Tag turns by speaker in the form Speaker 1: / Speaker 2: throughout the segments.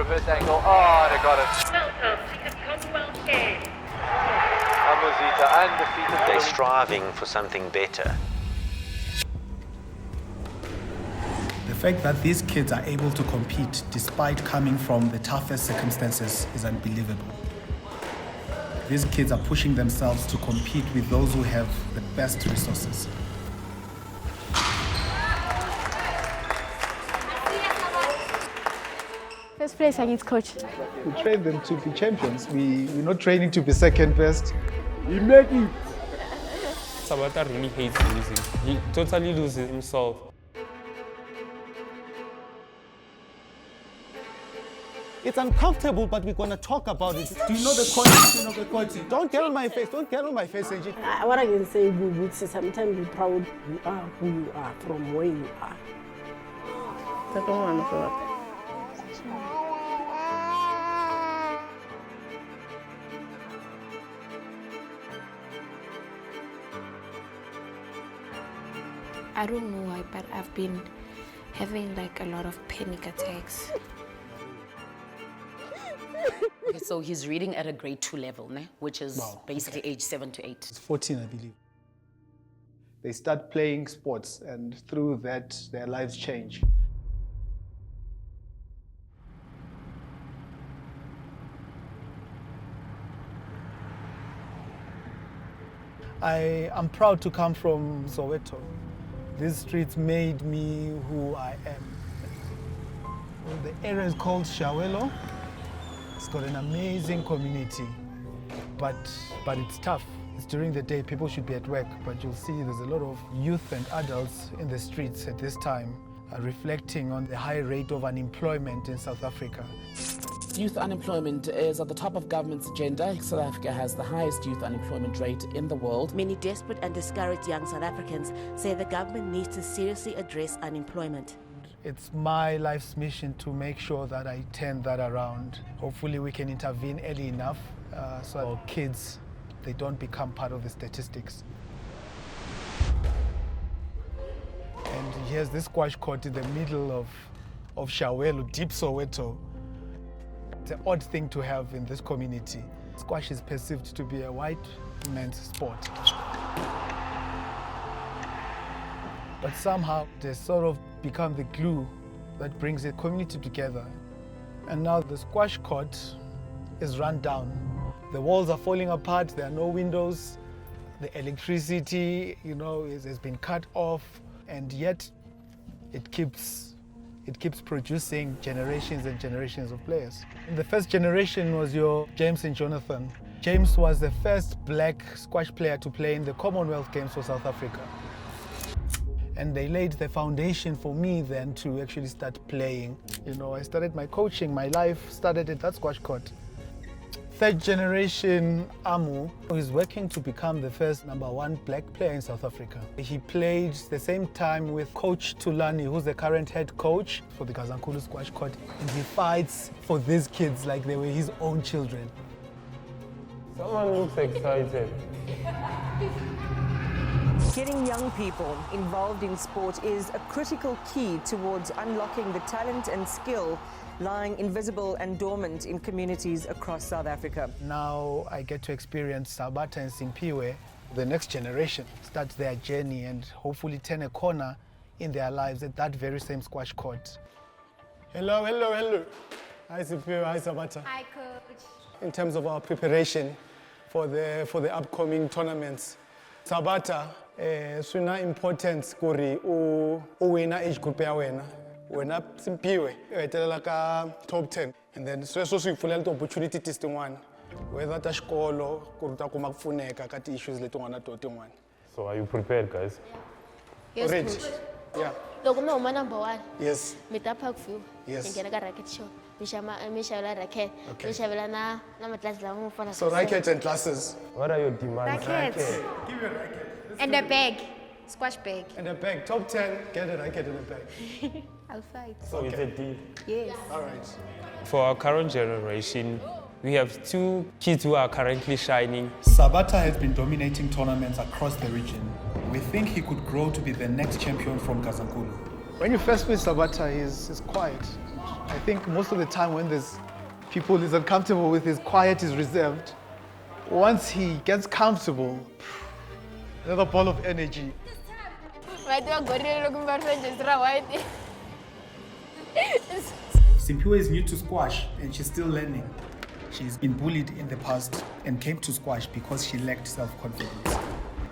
Speaker 1: reverse angle. Oh, they got it.
Speaker 2: Welcome to the Commonwealth Games.
Speaker 1: Amuzita undefeated.
Speaker 3: They're striving for something better.
Speaker 4: The fact that these kids are able to compete despite coming from the toughest circumstances is unbelievable. These kids are pushing themselves to compete with those who have the best resources.
Speaker 5: First place against coach.
Speaker 6: We train them to be champions. We're not training to be second best.
Speaker 7: We make it.
Speaker 8: Sabata really hates losing. He totally loses himself.
Speaker 9: It's uncomfortable, but we're going to talk about it. Do you know the condition of the coach? Don't get on my face. Don't get on my face, Angie.
Speaker 10: What I can say is sometimes you're proud you are who you are, from where you are. I don't want to.
Speaker 5: I don't know why, but I've been having like a lot of panic attacks.
Speaker 11: Okay, so he's reading at a grade 2 level, né? Which is basically age 7 to 8.
Speaker 6: It's 14, I believe. They start playing sports, and through that, their lives change. I am proud to come from Soweto. These streets made me who I am. Well, the area is called Shawelo. It's got an amazing community, but it's tough. It's during the day, people should be at work, but you'll see there's a lot of youth and adults in the streets at this time, reflecting on the high rate of unemployment in South Africa.
Speaker 12: Youth unemployment is at the top of government's agenda. South Africa has the highest youth unemployment rate in the world.
Speaker 13: Many desperate and discouraged young South Africans say the government needs to seriously address unemployment.
Speaker 4: It's my life's mission to make sure that I turn that around. Hopefully we can intervene early enough so our kids, they don't become part of the statistics. And here's this squash court in the middle of Shawelo, deep Soweto. It's an odd thing to have in this community. Squash is perceived to be a white man's sport. But somehow they sort of become the glue that brings the community together. And now the squash court is run down. The walls are falling apart, there are no windows, the electricity, has been cut off, and yet it keeps producing generations and generations of players. And the first generation was your James and Jonathan. James was the first black squash player to play in the Commonwealth Games for South Africa. And they laid the foundation for me then to actually start playing. I started my coaching, my life started at that squash court. Third generation Amu is working to become the first #1 black player in South Africa. He played the same time with Coach Tulani, who's the current head coach for the Gazankulu Squash Court. And he fights for these kids like they were his own children.
Speaker 8: Someone looks excited.
Speaker 14: Getting young people involved in sport is a critical key towards unlocking the talent and skill lying invisible and dormant in communities across South Africa.
Speaker 4: Now I get to experience Sabata and Simpiwe. The next generation starts their journey and hopefully turn a corner in their lives at that very same squash court.
Speaker 9: Hello. Hi, Simpiwe. Hi, Sabata.
Speaker 5: Hi, coach.
Speaker 9: In terms of our preparation for the upcoming tournaments, Sabata, swina importance kuri wina age group ya wena. Wena Simpiwe, etelela ka top 10. And then sweswo swi pfulela the opportunity tin'wana. Whether ta xikolo ku ri ta kuma ku pfuneka ka ti-issues leti nga na to tin'wana.
Speaker 8: So are you prepared, guys?
Speaker 5: Yes,
Speaker 9: Already?
Speaker 5: coach.
Speaker 9: Yeah.
Speaker 5: Loko mi huma #1.
Speaker 9: Yes.
Speaker 5: Mi ta park view.
Speaker 9: Yes.
Speaker 5: Mi nghena ka racket shop. Mi xavela racket.
Speaker 9: Okay.
Speaker 5: Mi xavela na matlasi lama mo fana.
Speaker 9: So racket and classes.
Speaker 8: What are your demands?
Speaker 5: Rackets.
Speaker 9: Give me a racket.
Speaker 5: And a bag. Squash bag.
Speaker 9: And a bag. Top 10, get a racket and a bag.
Speaker 5: I'll fight.
Speaker 8: So it's a deal.
Speaker 5: Yes.
Speaker 9: All right.
Speaker 8: For our current generation, we have 2 kids who are currently shining.
Speaker 4: Sabata has been dominating tournaments across the region. We think he could grow to be the next champion from Gazankulu.
Speaker 6: When you first meet Sabata, he's quiet.
Speaker 4: I think most of the time when there's people he's uncomfortable with, his quiet is reserved. Once he gets comfortable, another ball of energy. Simpiwe is new to squash and she's still learning. She's been bullied in the past and came to squash because she lacked self-confidence.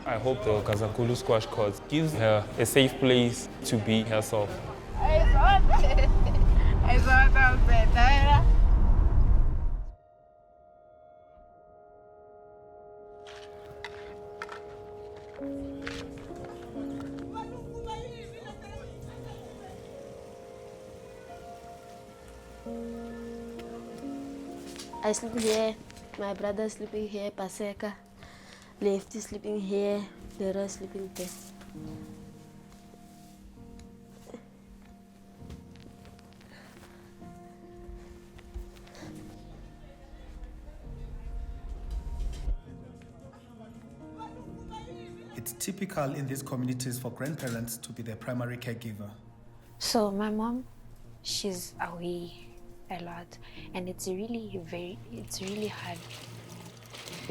Speaker 8: I hope the Gazankulu Squash Court gives her a safe place to be herself.
Speaker 7: I sleep here, my brother sleeping here, Paseka, Lefty sleeping here, the rest sleeping there.
Speaker 4: It's typical in these communities for grandparents to be their primary caregiver.
Speaker 5: So my mom, she's away a lot, and it's really hard.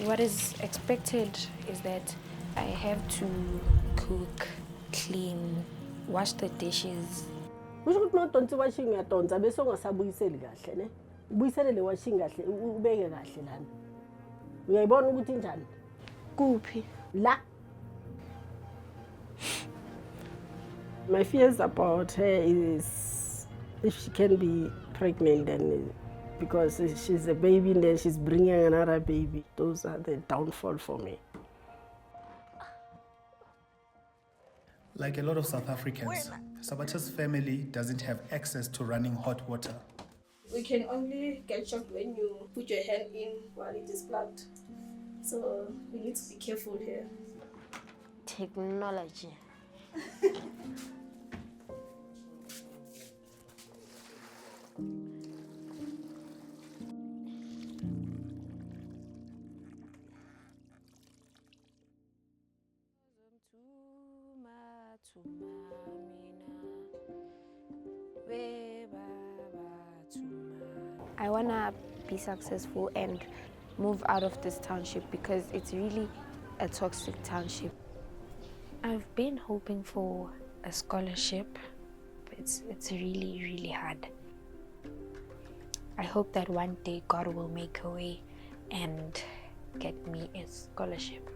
Speaker 5: What is expected is that I have to cook, clean, wash the dishes.
Speaker 10: Kusho ukuthi notonsi washing yatonsa bese ungasabuyiseli kahle ne. Ubuyisele le washing kahle ubeke kahle lana. Uyayibona ukuthi njani?
Speaker 7: Kuphi?
Speaker 10: La. My fears about her is if she can be pregnant, and because she's a baby and then she's bringing another baby. Those are the downfall for me.
Speaker 4: Like a lot of South Africans, Sabata's family doesn't have access to running hot water.
Speaker 15: We can only get shocked when you put your hand in while it is plugged. So we need to be careful here.
Speaker 7: Technology.
Speaker 5: I want to be successful and move out of this township because it's really a toxic township. I've been hoping for a scholarship, but it's really hard. I hope that one day God will make a way and get me a scholarship.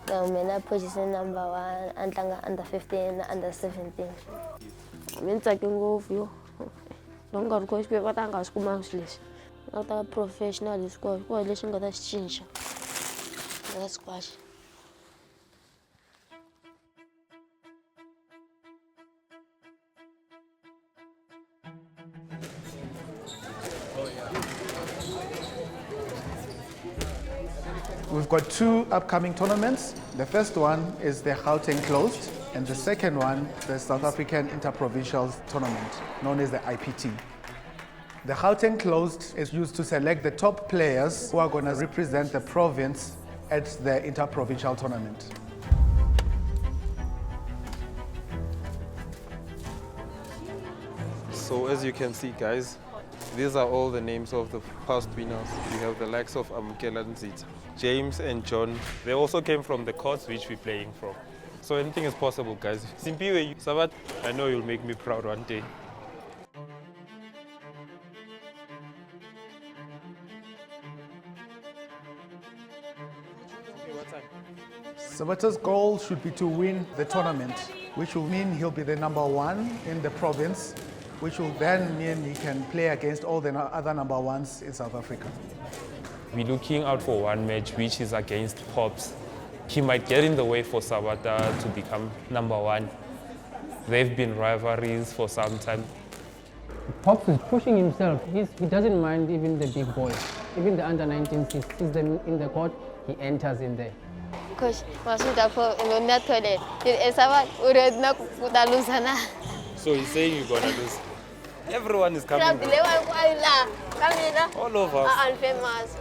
Speaker 7: Mina position number 1, under 15, under 17. Mina ngopfu yo. Longa ri khoshi va ta nga swi kuma swileswi. Va ta professional squash, ko leswi nga ta xi cinca. That's squash.
Speaker 4: We've got 2 upcoming tournaments. The first one is the Gauteng Closed, and the second one, the South African Interprovincial Tournament, known as the IPT. The Gauteng Closed is used to select the top players who are going to represent the province at the Interprovincial Tournament.
Speaker 16: So as you can see, guys, these are all the names of the past winners. We have the likes of Amukela Nzita, James and John.
Speaker 8: They also came from the courts which we're playing from. So anything is possible, guys. Simpiwe, Sabat, I know you'll make me proud one day.
Speaker 4: Sabata's goal should be to win the tournament, which will mean he'll be the number 1 in the province, which will then mean he can play against all the other number 1s in South Africa.
Speaker 8: We're looking out for one match, which is against Pops. He might get in the way for Sabata to become number 1. They've been rivalries for some time.
Speaker 17: Pops is pushing himself. He doesn't mind even the big boys. Even the under-19s, he sees them in the court, he enters in there.
Speaker 7: Coach,
Speaker 8: So he's saying you're gonna lose. Everyone is coming. All of us.
Speaker 7: I'm famous.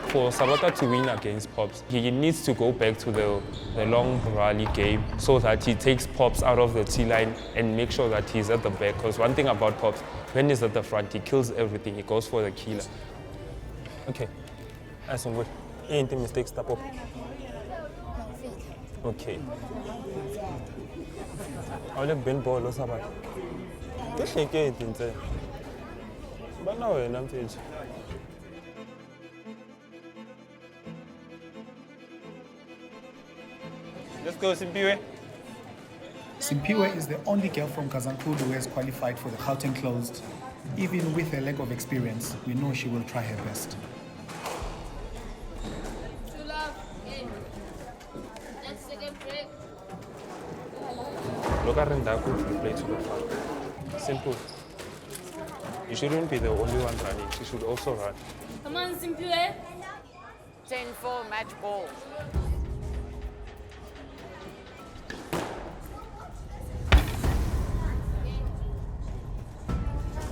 Speaker 8: For Sabata to win against Pops, he needs to go back to the long rally game so that he takes Pops out of the T-line and make sure that he's at the back. Because one thing about Pops, when he's at the front, he kills everything. He goes for the killer. Okay. That's good. Any mistakes, stop up. Okay. I'll let Ben ball or Sabata. Let's shake it inside. But now I'm finished. Let's go, Simpiwe.
Speaker 6: Simpiwe is the only girl from Gazankulu who has qualified for the Gauteng Closed. Even with a lack of experience, we know she will try her best.
Speaker 8: Look at Rendaku play to the front. Simple. You shouldn't be the only one running. She should also run.
Speaker 2: Come on, Simpiwe.
Speaker 18: 10-4 match ball.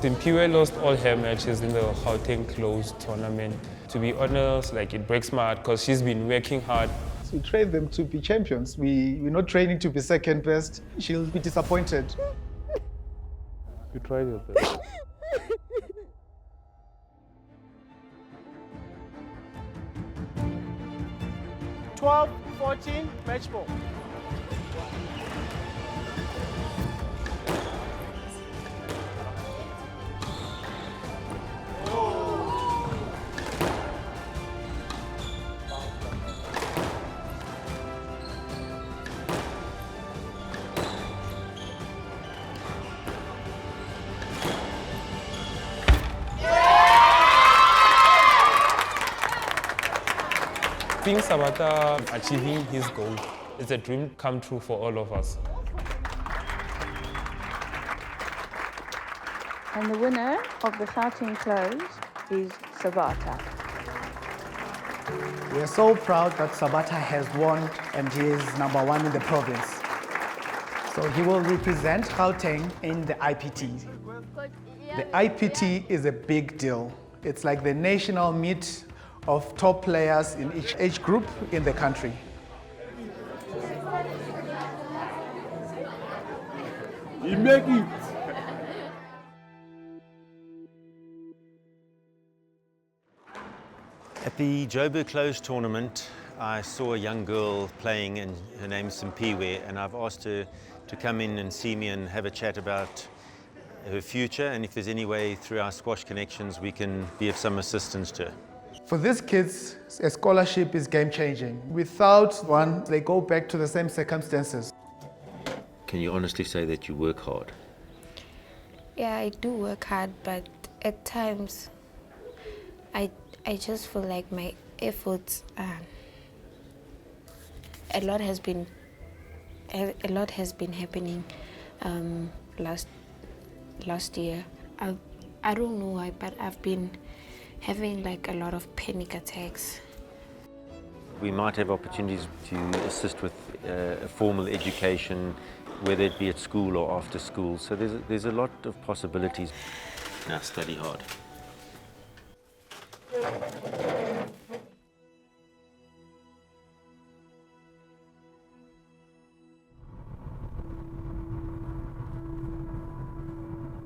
Speaker 8: Simpiwe lost all her matches in the Gauteng Closed tournament. To be honest, it breaks my heart because she's been working hard.
Speaker 6: We train them to be champions. We're not training to be second best. She'll be disappointed.
Speaker 8: You tried your best.
Speaker 19: $12-14 match ball.
Speaker 8: Seeing Sabata achieving his goal is a dream come true for all of us.
Speaker 20: And the winner of the Gauteng Closed is Sabata.
Speaker 6: We are so proud that Sabata has won and he is #1 in the province. So he will represent Gauteng in the IPT. The IPT is a big deal. It's like the national meet of top players in each age group in the country.
Speaker 19: You make it.
Speaker 3: At the Joburg Closed tournament, I saw a young girl playing, and her name's Simpiwe, and I've asked her to come in and see me and have a chat about her future, and if there's any way through our squash connections we can be of some assistance to her.
Speaker 6: For these kids, a scholarship is game-changing. Without one, they go back to the same circumstances.
Speaker 3: Can you honestly say that you work hard?
Speaker 5: Yeah, I do work hard, but at times I just feel like my efforts a lot has been happening last year. I don't know why, but I've been having a lot of panic attacks.
Speaker 3: We might have opportunities to assist with a formal education, whether it be at school or after school. So there's a lot of possibilities. Now study hard.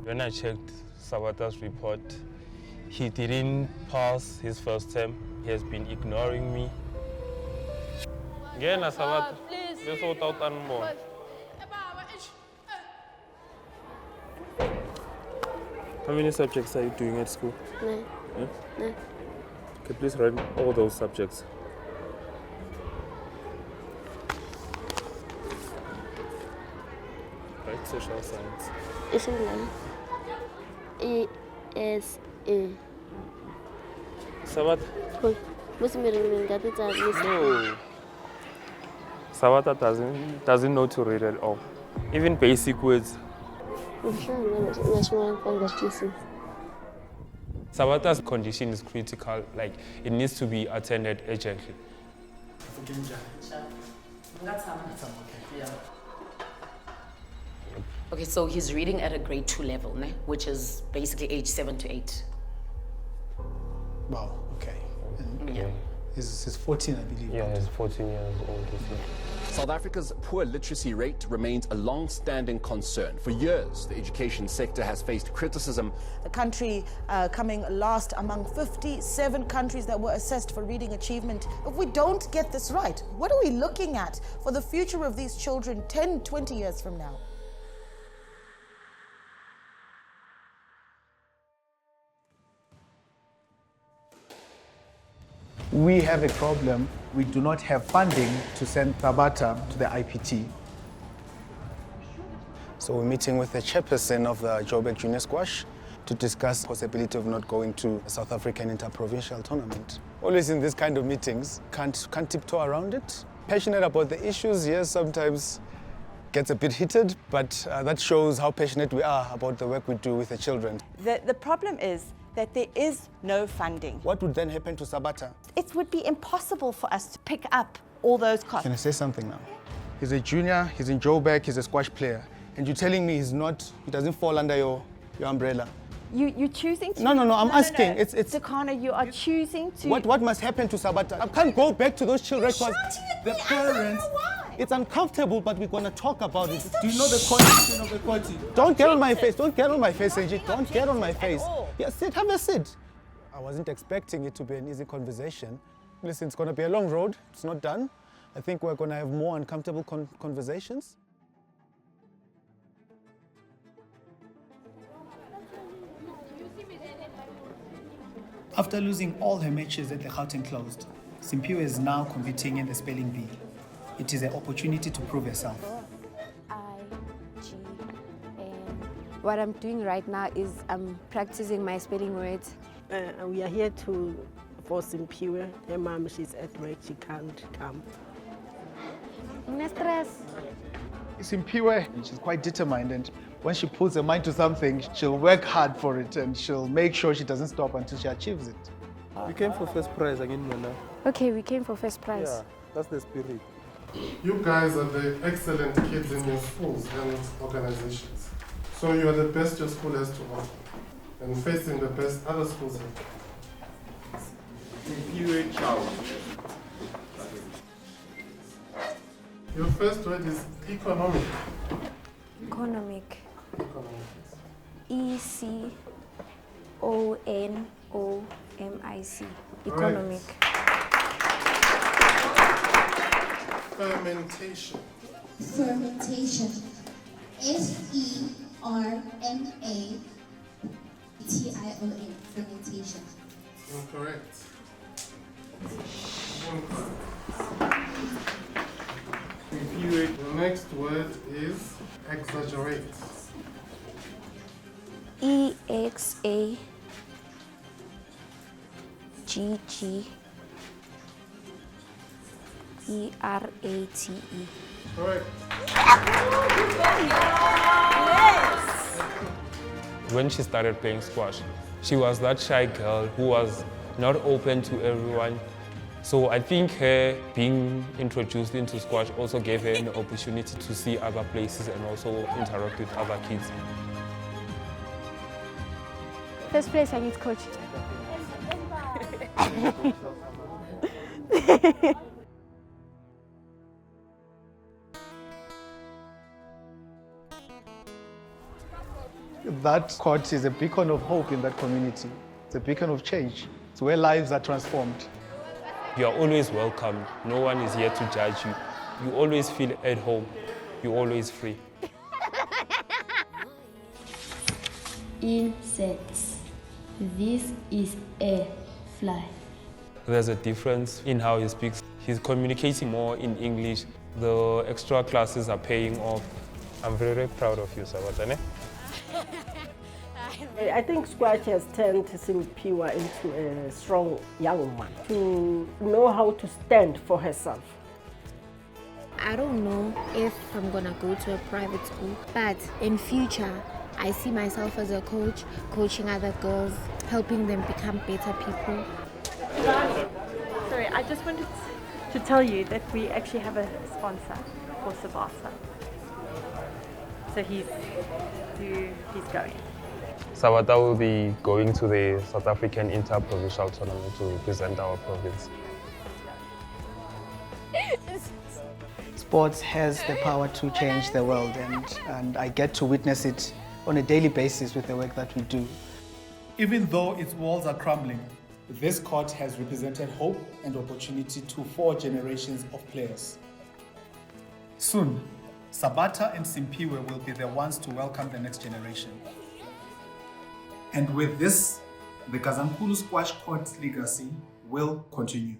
Speaker 8: When I checked Sabata's report, he didn't pass his first term. He has been ignoring me. Again, Sabata. This is what I'm born. How many subjects are you doing at school?
Speaker 7: 9.
Speaker 8: Yeah?
Speaker 7: 9.
Speaker 8: Okay, please write all those subjects. Right, social science.
Speaker 7: It's in line. E-S-A.
Speaker 8: Sabata?
Speaker 7: No.
Speaker 8: Sabata doesn't know to read at all. Even basic words. Sabata's condition is critical, it needs to be attended urgently.
Speaker 11: Okay, so he's reading at a grade 2 level, which is basically age 7 to 8.
Speaker 6: Wow, okay.
Speaker 11: Yeah.
Speaker 6: He's 14, I believe.
Speaker 8: Yeah, he's 14 years old.
Speaker 21: South Africa's poor literacy rate remains a long-standing concern. For years, the education sector has faced criticism.
Speaker 22: The country coming last among 57 countries that were assessed for reading achievement. If we don't get this right, what are we looking at for the future of these children 10, 20 years from now?
Speaker 4: We have a problem. We do not have funding to send Tabata to the IPT.
Speaker 9: So we're meeting with the chairperson of the Joburg Junior Squash to discuss the possibility of not going to the South African Interprovincial Tournament. Always in these kind of meetings, can't tiptoe around it. Passionate about the issues, yes, sometimes gets a bit heated, but that shows how passionate we are about the work we do with the children.
Speaker 23: The problem is that there is no funding.
Speaker 9: What would then happen to Sabata?
Speaker 23: It would be impossible for us to pick up all those costs.
Speaker 9: Can I say something now? He's a junior, he's in Joburg, he's a squash player. And you're telling me he doesn't fall under your umbrella?
Speaker 23: You're choosing to...
Speaker 9: No, I'm asking.
Speaker 23: No. Sakana, you are choosing to...
Speaker 9: What must happen to Sabata? I can't go back to those children because the parents... It's uncomfortable, but we're going to talk about it.
Speaker 6: Do you know the condition of the party?
Speaker 9: Don't get on my face. Don't get on my face, Angie. Don't get on my face. Yeah, sit, have a sit. I wasn't expecting it to be an easy conversation. Listen, it's going to be a long road. It's not done. I think we're going to have more uncomfortable conversations.
Speaker 4: After losing all her matches at the Gauteng Closed, Simpiwe is now competing in the spelling bee. It is an opportunity to prove herself.
Speaker 5: What I'm doing right now is I'm practicing my spelling words.
Speaker 10: We are here for Simpiwe. Her mom, she's at work, she can't come.
Speaker 5: No stress.
Speaker 4: Simpiwe, she's quite determined, and when she puts her mind to something, she'll work hard for it and she'll make sure she doesn't stop until she achieves it.
Speaker 16: We came for first prize again, Mona.
Speaker 5: Okay, we came for first prize.
Speaker 16: Yeah, that's the spirit.
Speaker 24: You guys are the excellent kids in your schools and organizations. So you are the best your school has to offer, and facing the best other schools have.
Speaker 25: Imperial child.
Speaker 24: Your first word is economic.
Speaker 5: Economic. E-C-O-N-O-M-I-C. Economic.
Speaker 24: Fermentation.
Speaker 26: Fermentation. F-E-R-M-A-T-I-O-N. Fermentation.
Speaker 24: Incorrect. The next word is exaggerate.
Speaker 5: E-X-A-G-G-E-R-A-T-E.
Speaker 24: Correct.
Speaker 8: When she started playing squash, she was that shy girl who was not open to everyone. So I think her being introduced into squash also gave her an opportunity to see other places and also interact with other kids.
Speaker 5: First place, I need coach.
Speaker 4: That court is a beacon of hope in that community. It's a beacon of change. It's where lives are transformed.
Speaker 8: You are always welcome. No one is here to judge you. You always feel at home. You're always free.
Speaker 26: Insects. This is a fly.
Speaker 8: There's a difference in how he speaks. He's communicating more in English. The extra classes are paying off. I'm very proud of you, Sabatane.
Speaker 10: I think squash has turned Simpiwe into a strong young man to know how to stand for herself.
Speaker 5: I don't know if I'm gonna go to a private school, but in future, I see myself as a coach, coaching other girls, helping them become better people.
Speaker 27: Sorry, I just wanted to tell you that we actually have a sponsor for Sabasa. So he's going.
Speaker 8: Soweto will be going to the South African Interprovincial Tournament to represent our province.
Speaker 6: Sports has the power to change the world, and I get to witness it on a daily basis with the work that we do.
Speaker 4: Even though its walls are crumbling, this court has represented hope and opportunity to 4 generations of players. Soon, Sabata and Simpiwe will be the ones to welcome the next generation. And with this, the Gazankulu Squash Court legacy will continue.